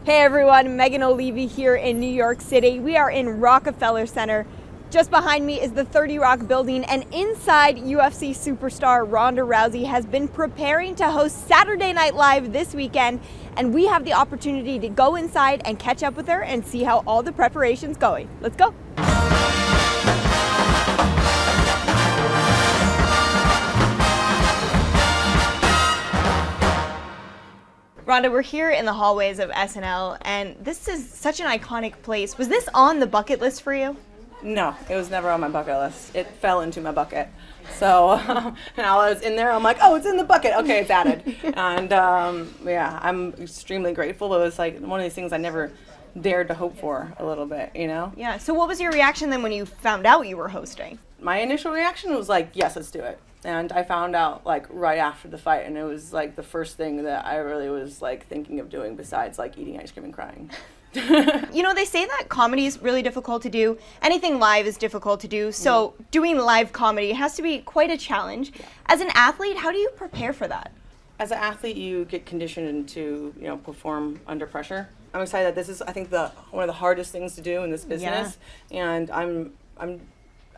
Hey everyone, Megan Olivi here in New York City. We are in Rockefeller Center. Just behind me is the 30 Rock building, and inside, UFC superstar Ronda Rousey has been preparing to host Saturday Night Live this weekend, and we have the opportunity to go inside and catch up with her and see how all the preparation's going. Let's go. Ronda, we're here in the hallways of SNL, and this is such an iconic place. Was this on the bucket list for you? No, it was never on my bucket list. It fell into my bucket. So now I was in there, I'm like, oh, it's in the bucket. Okay, it's added. And yeah, I'm extremely grateful. It was like one of these things I never dared to hope for a little bit, you know? Yeah, so what was your reaction then when you found out you were hosting? My initial reaction was like, yes, let's do it. And I found out like right after the fight, and it was like the first thing that I really was like thinking of doing besides like eating ice cream and crying. You know, they say that comedy is really difficult to do. Anything live is difficult to do. So doing live comedy has to be quite a challenge. Yeah. As an athlete, how do you prepare for that? As an athlete, you get conditioned to, you know, perform under pressure. I'm excited that this is, I think, one of the hardest things to do in this business. Yeah. And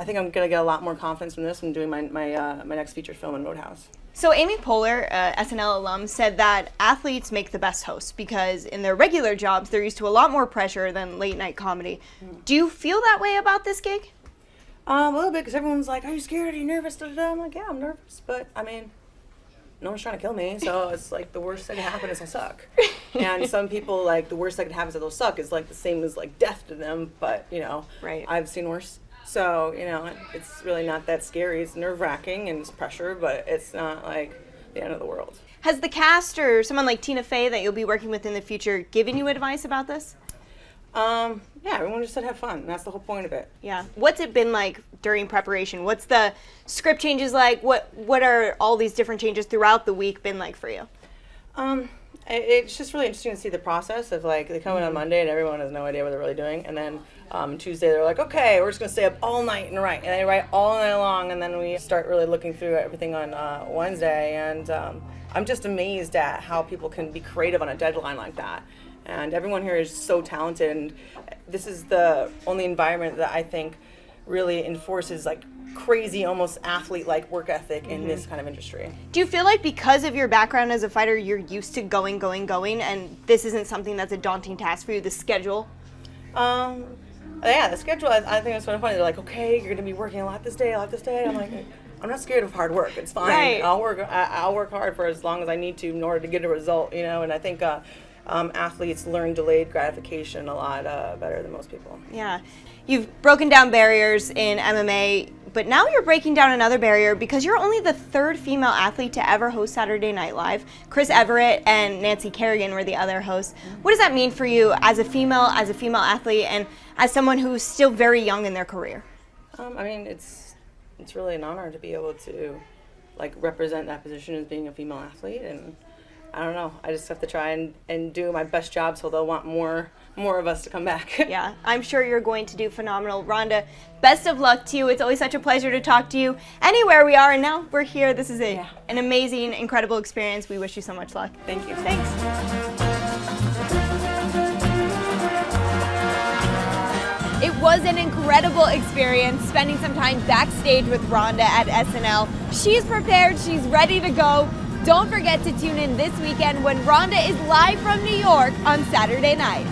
I think I'm gonna get a lot more confidence from this when doing my next feature film in Roadhouse. So Amy Poehler, SNL alum, said that athletes make the best hosts because in their regular jobs, they're used to a lot more pressure than late night comedy. Do you feel that way about this gig? A little bit, because everyone's like, are you scared? Are you nervous? Da-da-da. I'm like, yeah, I'm nervous, but I mean, no one's trying to kill me, so it's like the worst that could happen is I'll suck. And some people, like, the worst that could happen is that they'll suck is like the same as like death to them, but you know, right. I've seen worse. So, you know, it's really not that scary. It's nerve-wracking and it's pressure, but it's not like the end of the world. Has the cast or someone like Tina Fey that you'll be working with in the future given you advice about this? Yeah, everyone just said have fun. That's the whole point of it. Yeah. What's it been like during preparation? What's the script changes like? What are all these different changes throughout the week been like for you? It's just really interesting to see the process of like they come in on Monday and everyone has no idea what they're really doing, and then Tuesday they're like, okay, we're just gonna stay up all night and write, and they write all night long, and then we start really looking through everything on Wednesday, and I'm just amazed at how people can be creative on a deadline like that, and everyone here is so talented, and this is the only environment that I think really enforces like crazy, almost athlete-like work ethic in this kind of industry. Do you feel like because of your background as a fighter, you're used to going, and this isn't something that's a daunting task for you, the schedule? Yeah, the schedule, I think it's sort of funny. They're like, okay, you're going to be working a lot this day. I'm like, I'm not scared of hard work. It's fine. Right. I'll work hard for as long as I need to in order to get a result, you know, and I think athletes learn delayed gratification a lot better than most people. Yeah. You've broken down barriers in MMA, but now you're breaking down another barrier because you're only the third female athlete to ever host Saturday Night Live. Chris Everett and Nancy Kerrigan were the other hosts. What does that mean for you as a female athlete, and as someone who's still very young in their career? I mean, it's really an honor to be able to like represent that position as being a female athlete, and I don't know. I just have to try and do my best job so they'll want more of us to come back. Yeah, I'm sure you're going to do phenomenal. Ronda, best of luck to you. It's always such a pleasure to talk to you anywhere we are, and now we're here. This is an amazing, incredible experience. We wish you so much luck. Thank you. Thanks. It was an incredible experience spending some time backstage with Ronda at SNL. She's prepared. She's ready to go. Don't forget to tune in this weekend when Ronda is live from New York on Saturday night.